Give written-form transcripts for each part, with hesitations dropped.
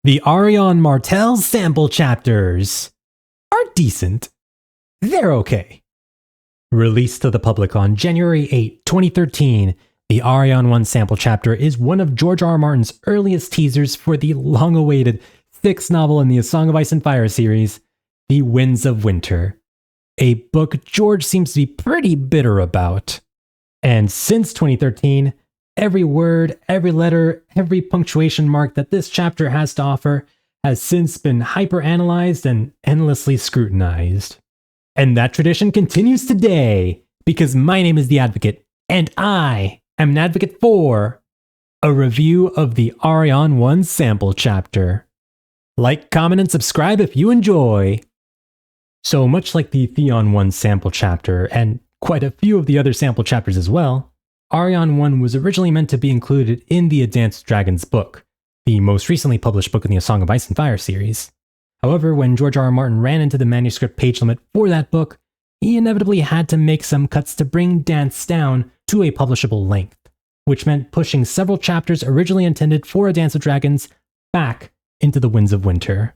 The Arianne Martell sample chapters are decent. They're okay. Released to the public on January 8, 2013, the Arianne I sample chapter is one of George R.R. Martin's earliest teasers for the long-awaited sixth novel in the A Song of Ice and Fire series, The Winds of Winter, a book George seems to be pretty bitter about. And since 2013, every word, every letter, every punctuation mark that this chapter has to offer has since been hyper-analyzed and endlessly scrutinized. And that tradition continues today, because my name is The Advocate, and I am an advocate for a review of the Arianne I sample chapter. Like, comment, and subscribe if you enjoy. So much like the Theon I sample chapter, and quite a few of the other sample chapters as well, Arianne I was originally meant to be included in the A Dance with Dragons book, the most recently published book in the A Song of Ice and Fire series. However, when George R.R. Martin ran into the manuscript page limit for that book, he inevitably had to make some cuts to bring Dance down to a publishable length, which meant pushing several chapters originally intended for A Dance with Dragons back into the Winds of Winter.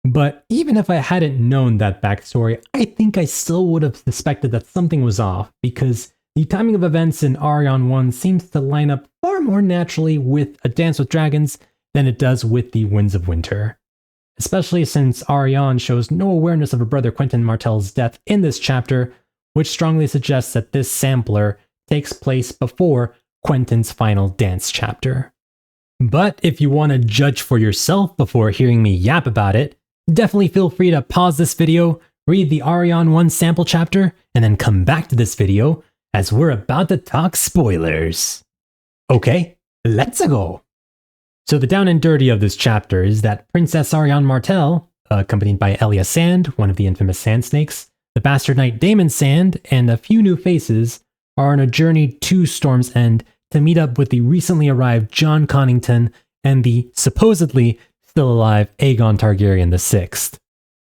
But even if I hadn't known that backstory, I think I still would have suspected that something was off, because the timing of events in Arianne I seems to line up far more naturally with A Dance with Dragons than it does with the Winds of Winter. Especially since Arianne shows no awareness of her brother Quentyn Martell's death in this chapter, which strongly suggests that this sampler takes place before Quentyn's final dance chapter. But if you want to judge for yourself before hearing me yap about it, definitely feel free to pause this video, read the Arianne I sample chapter, and then come back to this video, as we're about to talk spoilers. Okay, let's go! So the down and dirty of this chapter is that Princess Arianne Martell, accompanied by Elia Sand, one of the infamous Sand Snakes, the bastard knight Daemon Sand, and a few new faces, are on a journey to Storm's End to meet up with the recently arrived Jon Connington and the supposedly still alive Aegon Targaryen VI.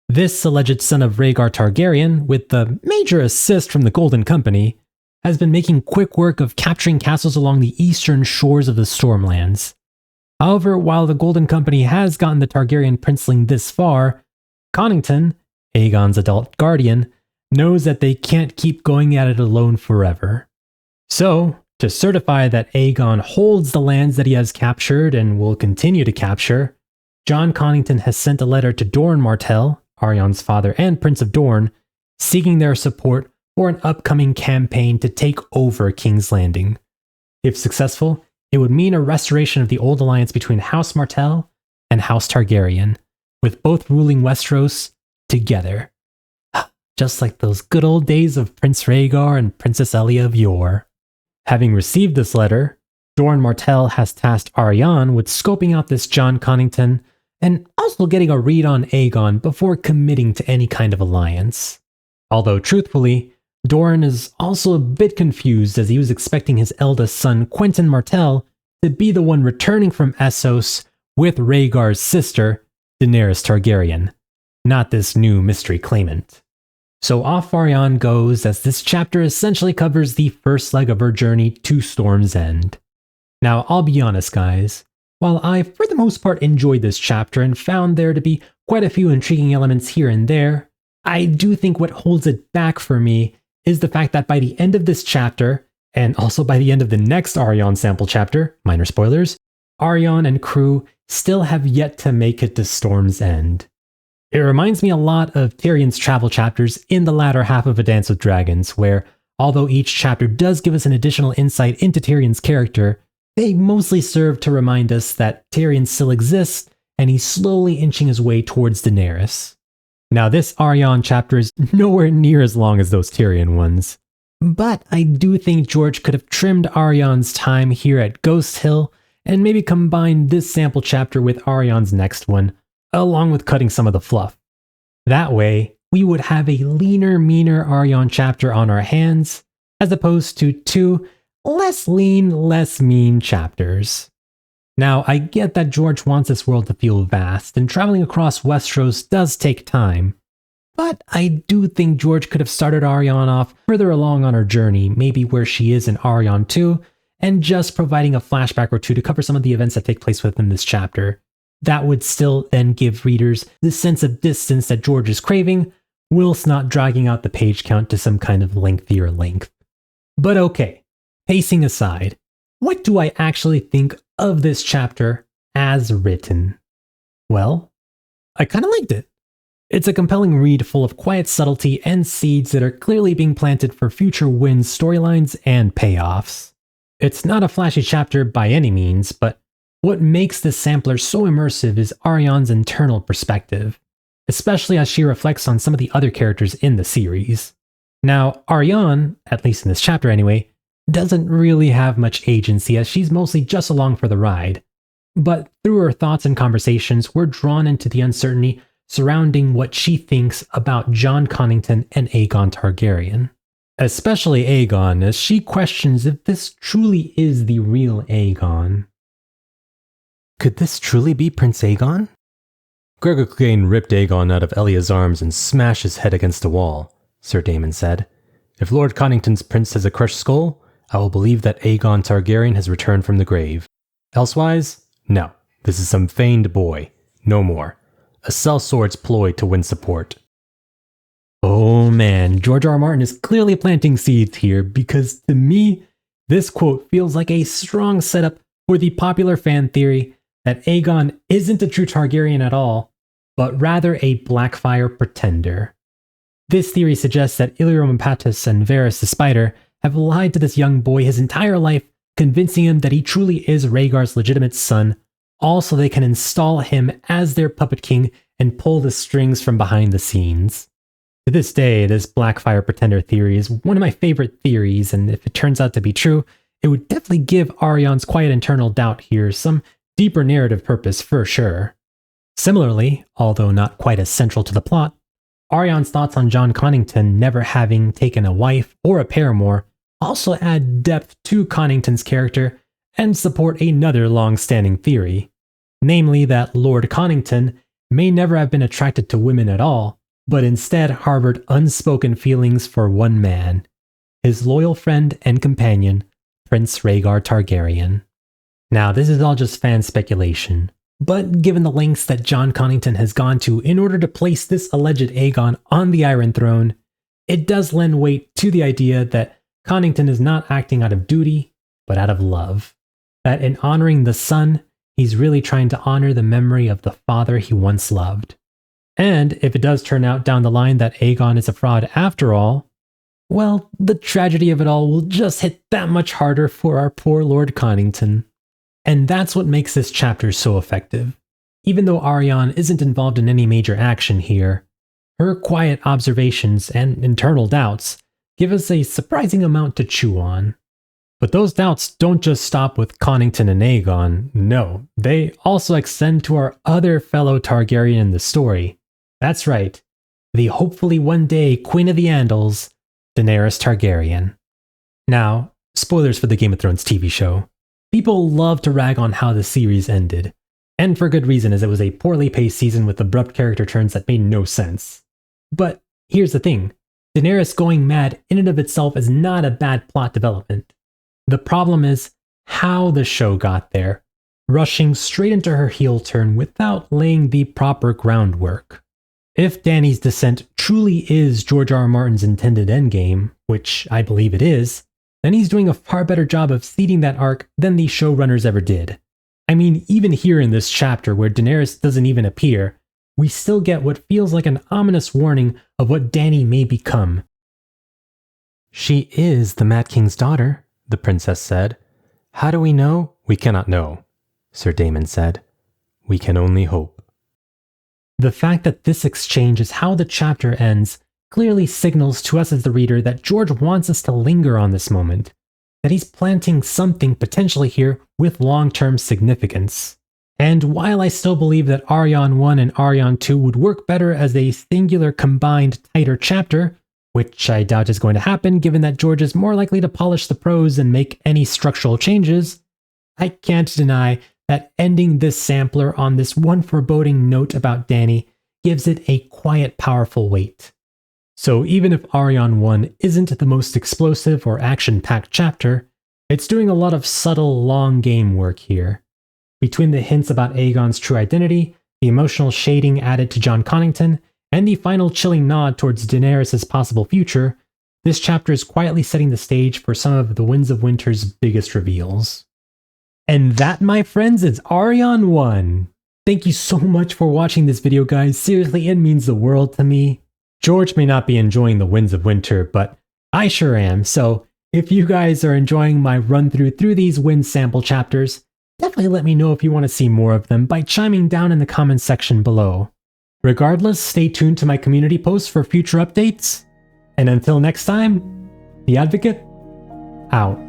This alleged son of Rhaegar Targaryen, with the major assist from the Golden Company, has been making quick work of capturing castles along the eastern shores of the Stormlands. However, while the Golden Company has gotten the Targaryen princeling this far, Connington, Aegon's adult guardian, knows that they can't keep going at it alone forever. So, to certify that Aegon holds the lands that he has captured and will continue to capture, Jon Connington has sent a letter to Dorne Martell, Arianne's father and Prince of Dorne, seeking their support for an upcoming campaign to take over King's Landing. If successful, it would mean a restoration of the old alliance between House Martell and House Targaryen, with both ruling Westeros together. Just like those good old days of Prince Rhaegar and Princess Elia of yore. Having received this letter, Dorne Martell has tasked Arianne with scoping out this Jon Connington and also getting a read on Aegon before committing to any kind of alliance. Although truthfully, Dorne is also a bit confused, as he was expecting his eldest son Quentyn Martell to be the one returning from Essos with Rhaegar's sister, Daenerys Targaryen, not this new mystery claimant. So off Arianne goes, as this chapter essentially covers the first leg of her journey to Storm's End. Now, I'll be honest guys, while I for the most part enjoyed this chapter and found there to be quite a few intriguing elements here and there, I do think what holds it back for me is the fact that by the end of this chapter, and also by the end of the next Arianne sample chapter, minor spoilers, Arianne and crew still have yet to make it to Storm's End. It reminds me a lot of Tyrion's travel chapters in the latter half of A Dance with Dragons, where, although each chapter does give us an additional insight into Tyrion's character, they mostly serve to remind us that Tyrion still exists, and he's slowly inching his way towards Daenerys. Now, this Arianne chapter is nowhere near as long as those Tyrion ones, but I do think George could have trimmed Arianne's time here at Ghost Hill and maybe combined this sample chapter with Arianne's next one, along with cutting some of the fluff. That way, we would have a leaner, meaner Arianne chapter on our hands, as opposed to two less lean, less mean chapters. Now, I get that George wants this world to feel vast, and traveling across Westeros does take time, but I do think George could have started Arianne off further along on her journey, maybe where she is in Arianne 2, and just providing a flashback or two to cover some of the events that take place within this chapter. that would still then give readers the sense of distance that George is craving, whilst not dragging out the page count to some kind of lengthier length. But okay, pacing aside, what do I actually think of this chapter as written? Well, I kind of liked it. It's a compelling read full of quiet subtlety and seeds that are clearly being planted for future Wins storylines and payoffs. It's not a flashy chapter by any means, but what makes this sampler so immersive is Arianne's internal perspective, especially as she reflects on some of the other characters in the series. Now, Arianne, at least in this chapter anyway, doesn't really have much agency as she's mostly just along for the ride. But through her thoughts and conversations, we're drawn into the uncertainty surrounding what she thinks about Jon Connington and Aegon Targaryen. Especially Aegon, as she questions if this truly is the real Aegon. Could this truly be Prince Aegon? Gregor Clegane ripped Aegon out of Elia's arms and smashed his head against a wall, Sir Daemon said. If Lord Connington's prince has a crushed skull, I will believe that Aegon Targaryen has returned from the grave. Elsewise, no, this is some feigned boy, no more. A sellsword's ploy to win support. Oh man, George R.R. Martin is clearly planting seeds here because to me, this quote feels like a strong setup for the popular fan theory that Aegon isn't a true Targaryen at all, but rather a Blackfyre pretender. This theory suggests that Illyrio Mopatis and Varys the Spider have lied to this young boy his entire life, convincing him that he truly is Rhaegar's legitimate son, all so they can install him as their puppet king and pull the strings from behind the scenes. To this day, this Blackfyre pretender theory is one of my favorite theories, and if it turns out to be true, it would definitely give Arianne's quiet internal doubt here some deeper narrative purpose for sure. Similarly, although not quite as central to the plot, Arianne's thoughts on Jon Connington never having taken a wife or a paramour also add depth to Connington's character and support another long-standing theory, namely that Lord Connington may never have been attracted to women at all, but instead harbored unspoken feelings for one man, his loyal friend and companion, Prince Rhaegar Targaryen. Now, this is all just fan speculation, but given the lengths that Jon Connington has gone to in order to place this alleged Aegon on the Iron Throne, it does lend weight to the idea that Connington is not acting out of duty, but out of love. That in honoring the son, he's really trying to honor the memory of the father he once loved. And if it does turn out down the line that Aegon is a fraud after all, well, the tragedy of it all will just hit that much harder for our poor Lord Connington. And that's what makes this chapter so effective. Even though Arianne isn't involved in any major action here, her quiet observations and internal doubts give us a surprising amount to chew on. But those doubts don't just stop with Connington and Aegon, no, they also extend to our other fellow Targaryen in the story. That's right, the hopefully one day Queen of the Andals, Daenerys Targaryen. Now, spoilers for the Game of Thrones TV show. People love to rag on how the series ended, and for good reason as it was a poorly paced season with abrupt character turns that made no sense. But here's the thing, Daenerys going mad in and of itself is not a bad plot development. The problem is how the show got there, rushing straight into her heel turn without laying the proper groundwork. If Dany's descent truly is George R.R. Martin's intended endgame, which I believe it is, then he's doing a far better job of seeding that arc than the showrunners ever did. I mean, even here in this chapter where Daenerys doesn't even appear, we still get what feels like an ominous warning of what Dany may become. She is the Mad King's daughter, the princess said. How do we know? We cannot know, Sir Daemon said. We can only hope. The fact that this exchange is how the chapter ends clearly signals to us as the reader that George wants us to linger on this moment, that he's planting something potentially here with long-term significance. And while I still believe that Arianne I and Arianne II would work better as a singular combined tighter chapter, which I doubt is going to happen given that George is more likely to polish the prose and make any structural changes, I can't deny that ending this sampler on this one foreboding note about Dany gives it a quiet, powerful weight. So even if Arianne I isn't the most explosive or action-packed chapter, it's doing a lot of subtle, long game work here. between the hints about Aegon's true identity, the emotional shading added to Jon Connington, and the final chilling nod towards Daenerys' possible future, this chapter is quietly setting the stage for some of the Winds of Winter's biggest reveals. And that, my friends, is Arianne I. Thank you so much for watching this video, guys. Seriously, it means the world to me. George may not be enjoying the Winds of Winter, but I sure am, so if you guys are enjoying my run-through through these Wind sample chapters, definitely let me know if you want to see more of them by chiming down in the comments section below. Regardless, stay tuned to my community posts for future updates, and until next time, the Advocate, out.